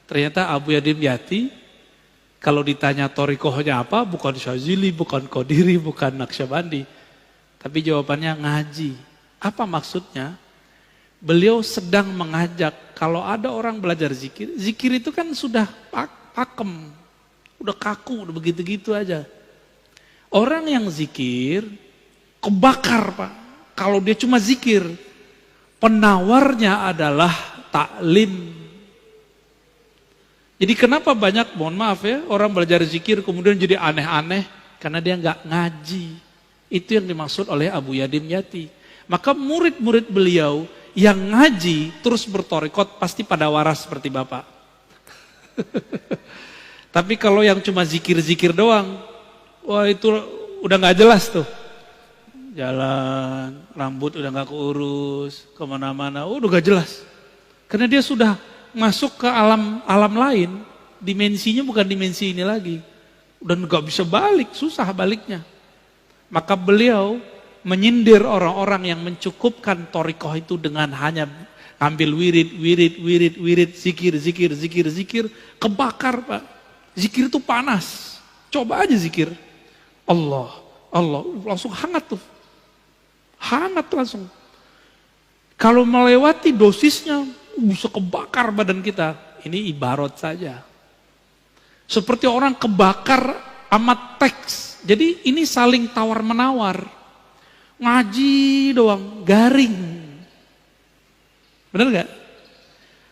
Ternyata Abu Yadim Yati, kalau ditanya torikohnya apa, bukan Syazili, bukan Qadiri, bukan Naqsyabandi. Tapi jawabannya ngaji. Apa maksudnya? Beliau sedang mengajak, kalau ada orang belajar zikir, zikir itu kan sudah pakem, udah kaku, udah begitu-gitu aja. Orang yang zikir, kebakar Pak. Kalau dia cuma zikir, penawarnya adalah taklim. Jadi kenapa banyak, mohon maaf ya, orang belajar zikir kemudian jadi aneh-aneh, karena dia nggak ngaji. Itu yang dimaksud oleh Abu Yadim Yati. Maka murid-murid beliau yang ngaji terus bertorikot pasti pada waras seperti Bapak. Tapi kalau yang cuma zikir-zikir doang, wah itu udah nggak jelas tuh. Jalan, rambut udah nggak keurus, kemana-mana, udah nggak jelas. Karena dia sudah masuk ke alam lain, dimensinya bukan dimensi ini lagi. Udah nggak bisa balik, susah baliknya. Maka beliau menyindir orang-orang yang mencukupkan torikoh itu dengan hanya ambil wirid, zikir, kebakar Pak. Zikir itu panas, coba aja zikir. Allah, langsung hangat tuh. Hangat langsung. Kalau melewati dosisnya, bisa kebakar badan kita. Ini ibarat saja. Seperti orang kebakar amat teks. Jadi ini saling tawar-menawar. Ngaji doang, garing. Benar gak?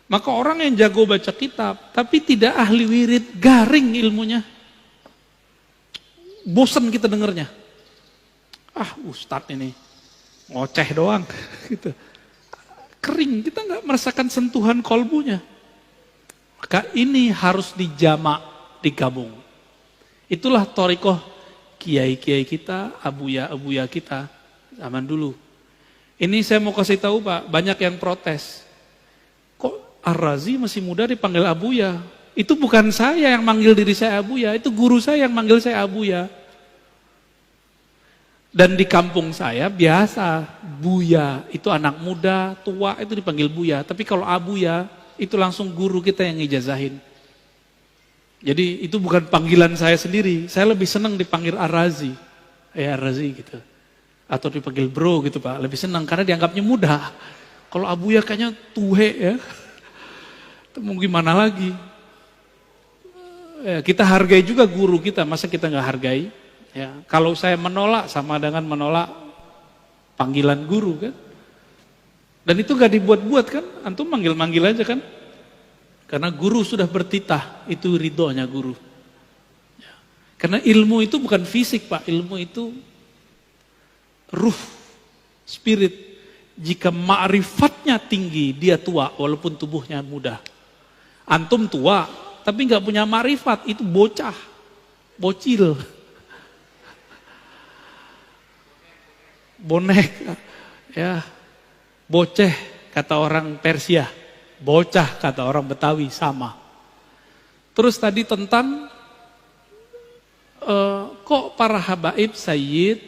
Maka orang yang jago baca kitab, tapi tidak ahli wirid, garing ilmunya. Bosan kita dengernya. Ustadz ini, ngoceh doang. Gitu. Kering, kita gak merasakan sentuhan kolbunya. Maka ini harus dijamak, digabung. Itulah thariqah kiai-kiai kita, abuya-abuya kita. Zaman dulu. Ini saya mau kasih tahu Pak, banyak yang protes. Kok Ar-Razi masih muda dipanggil Abuya? Itu bukan saya yang manggil diri saya Abuya, itu guru saya yang manggil saya Abuya. Dan di kampung saya biasa, Buya, itu anak muda, tua itu dipanggil Buya. Tapi kalau Abuya, itu langsung guru kita yang ngijazahin. Jadi itu bukan panggilan saya sendiri, saya lebih senang dipanggil Ar-Razi. Ar-Razi gitu. Atau dipanggil bro gitu Pak, lebih senang karena dianggapnya muda. Kalau Abuya kayaknya tuhe ya, mau gimana lagi. Ya, kita hargai juga guru kita, masa kita nggak hargai? Ya, kalau saya menolak sama dengan menolak panggilan guru kan. Dan itu nggak dibuat-buat kan, antum manggil-manggil aja kan. Karena guru sudah bertitah, itu ridhonya guru. Ya. Karena ilmu itu bukan fisik Pak, ilmu itu ruh, spirit. Jika ma'rifatnya tinggi, dia tua walaupun tubuhnya muda. Antum tua, tapi nggak punya ma'rifat, itu bocah, bocil. Bonek, ya, boceh kata orang Persia, bocah kata orang Betawi, sama. Terus tadi tentang kok para habaib sayyid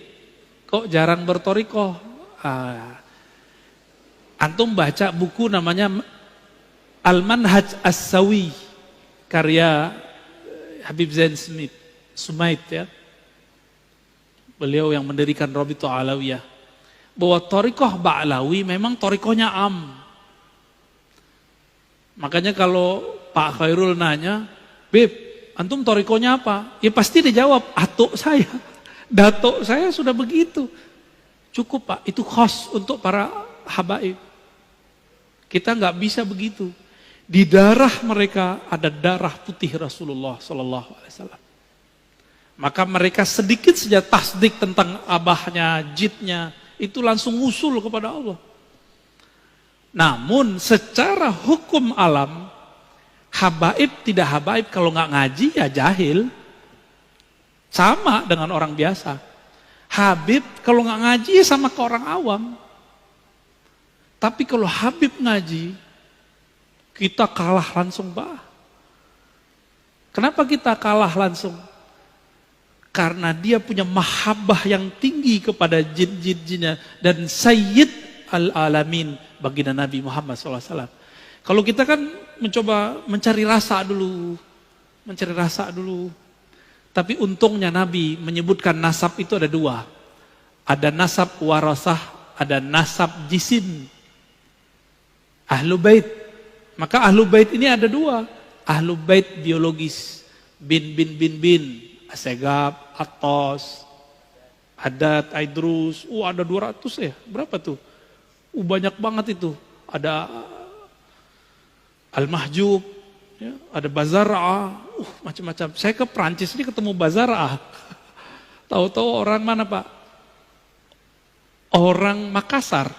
kok jarang bertorikoh. Antum baca buku namanya Al-Manhaj As-Sawi, karya Habib Zain Sumaid ya. Beliau yang mendirikan Rabithah Alawiyah. Bahwa torikoh Ba'lawi memang torikohnya am. Makanya kalau Pak Khairul nanya, Beb, antum torikohnya apa? Ya pasti dijawab, atuk saya. Datuk saya sudah begitu. Cukup Pak, itu khas untuk para habaib. Kita nggak bisa begitu. Di darah mereka ada darah putih Rasulullah SAW. Maka mereka sedikit saja tasdik tentang abahnya, jidnya, itu langsung usul kepada Allah. Namun secara hukum alam, habaib tidak habaib kalau nggak ngaji ya jahil. Sama dengan orang biasa. Habib kalau nggak ngaji ya sama ke orang awam. Tapi kalau Habib ngaji, kita kalah langsung Pak. Kenapa kita kalah langsung? Karena dia punya mahabbah yang tinggi kepada jin-jinnya dan Sayyid al-Alamin baginda Nabi Muhammad SAW. Kalau kita kan mencoba mencari rasa dulu. Mencari rasa dulu. Tapi untungnya Nabi menyebutkan nasab itu ada dua. Ada nasab warasah, ada nasab jisim. Ahlu bait. Maka ahlu bait ini ada dua. Ahlu bait biologis. Bin, Asegab, Atos, Adat, Aidrus. Ada 200 ya. Berapa tuh? Banyak banget itu. Ada Al-Mahjub, ya, ada Bazara'ah, macam-macam. Saya ke Prancis ini ketemu Bazara'ah. Tahu-tahu orang mana Pak? Orang Makassar.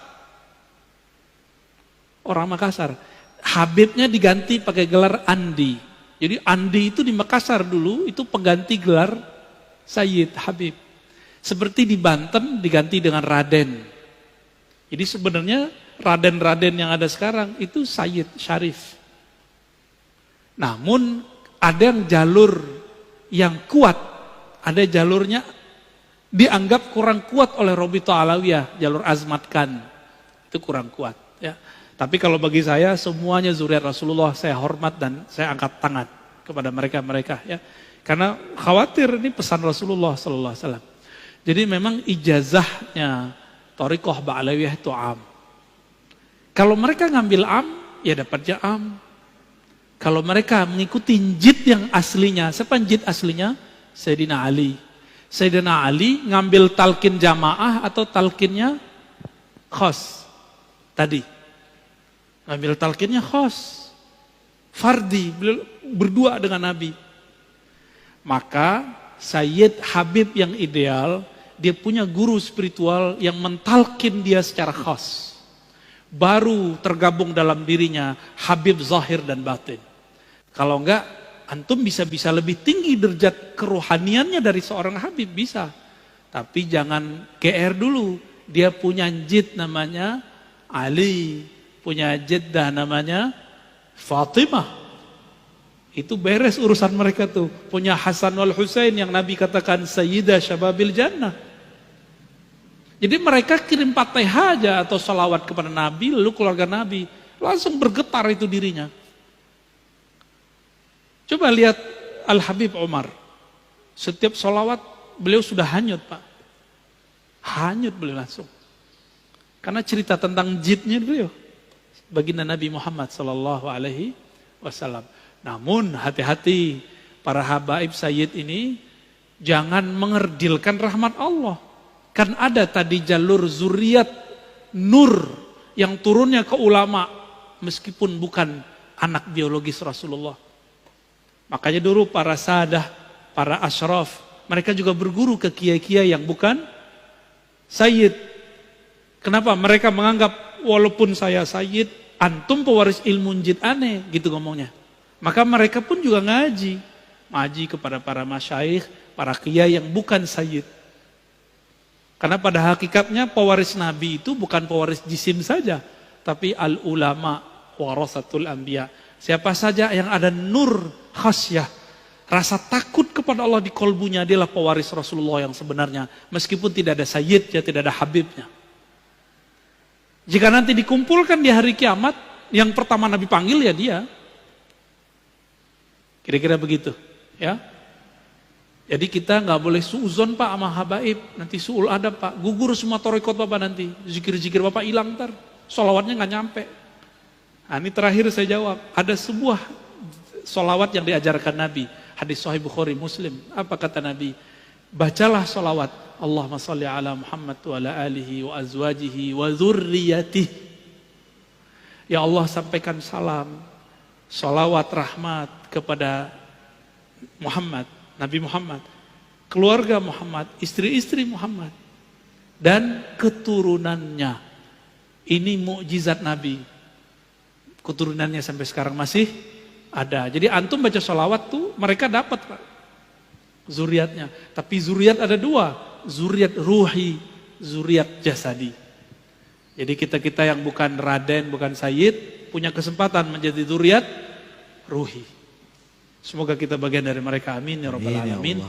Orang Makassar. Habibnya diganti pakai gelar Andi. Jadi Andi itu di Makassar dulu, itu pengganti gelar Sayyid Habib. Seperti di Banten diganti dengan Raden. Jadi sebenarnya Raden-Raden yang ada sekarang itu Sayyid Syarif. Namun ada yang jalur yang kuat, ada jalurnya dianggap kurang kuat oleh Robito Alawiyah, jalur Azmat Khan. Itu kurang kuat. Ya. Tapi kalau bagi saya semuanya zuriat Rasulullah, saya hormat dan saya angkat tangan kepada mereka-mereka. Ya. Karena khawatir ini pesan Rasulullah Sallallahu Alaihi Wasallam. Jadi memang ijazahnya Thariqah Ba'alawiyah itu am. Kalau mereka ngambil am, ya dapatnya am. Kalau mereka mengikuti jid yang aslinya, siapa jid aslinya? Sayyidina Ali. Sayyidina Ali ngambil talqin jamaah atau talqinnya khos. Tadi. Ngambil talqinnya khos. Fardi, beliau berdua dengan Nabi. Maka Sayyid Habib yang ideal, dia punya guru spiritual yang mentalkin dia secara khas. Baru tergabung dalam dirinya Habib zahir dan batin. Kalau enggak, antum bisa lebih tinggi derajat kerohaniannya dari seorang Habib, bisa. Tapi jangan GR dulu. Dia punya jid namanya Ali, punya jiddah namanya Fatimah. Itu beres urusan mereka tuh. Punya Hasan wal Husain yang Nabi katakan Sayyidah Syababil Jannah. Jadi mereka kirim Fatihah aja atau salawat kepada Nabi, lalu keluarga Nabi. Langsung bergetar itu dirinya. Coba lihat Al-Habib Umar. Setiap salawat beliau sudah hanyut Pak. Hanyut beliau langsung. Karena cerita tentang jidnya beliau. Baginda Nabi Muhammad Sallallahu Alaihi Wasallam. Namun hati-hati para habaib Sayyid ini. Jangan mengerdilkan rahmat Allah. Kan ada tadi jalur zuriat nur yang turunnya ke ulama meskipun bukan anak biologis Rasulullah. Makanya dulu para sadah, para asyraf, mereka juga berguru ke kiai-kiai yang bukan sayyid. Kenapa? Mereka menganggap walaupun saya sayyid, antum pewaris ilmu jid aneh, gitu ngomongnya. Maka mereka pun juga ngaji kepada para masyaikh, para kiai yang bukan sayyid. Karena pada hakikatnya pewaris Nabi itu bukan pewaris jisim saja, tapi al-ulama warasatul anbiya. Siapa saja yang ada nur khasyah, rasa takut kepada Allah di kolbunya, adalah pewaris Rasulullah yang sebenarnya. Meskipun tidak ada sayyidnya, tidak ada habibnya. Jika nanti dikumpulkan di hari kiamat, yang pertama Nabi panggil ya dia. Kira-kira begitu, ya. Jadi kita nggak boleh suuzon Pak sama habaib, nanti suul adab Pak, gugur semua thariqat Bapak nanti, zikir-zikir Bapak hilang ntar, sholawatnya nggak nyampe. Nah, ini terakhir saya jawab, ada sebuah sholawat yang diajarkan Nabi, hadis Sahih Bukhari Muslim. Apa kata Nabi? Bacalah sholawat, Allahumma sholli ala Muhammad wa ala alihi wa azwajihi wa dzurriyyatihi. Ya Allah, sampaikan salam, sholawat rahmat kepada Muhammad, Nabi Muhammad, keluarga Muhammad, istri-istri Muhammad, dan keturunannya. Ini mukjizat Nabi. Keturunannya sampai sekarang masih ada. Jadi antum baca sholawat tuh mereka dapat Pak, zuriatnya. Tapi zuriat ada dua, zuriat ruhi, zuriat jasadi. Jadi kita yang bukan raden, bukan sayyid, punya kesempatan menjadi zuriat ruhi. Semoga kita bagian dari mereka, amin ya rabbal alamin.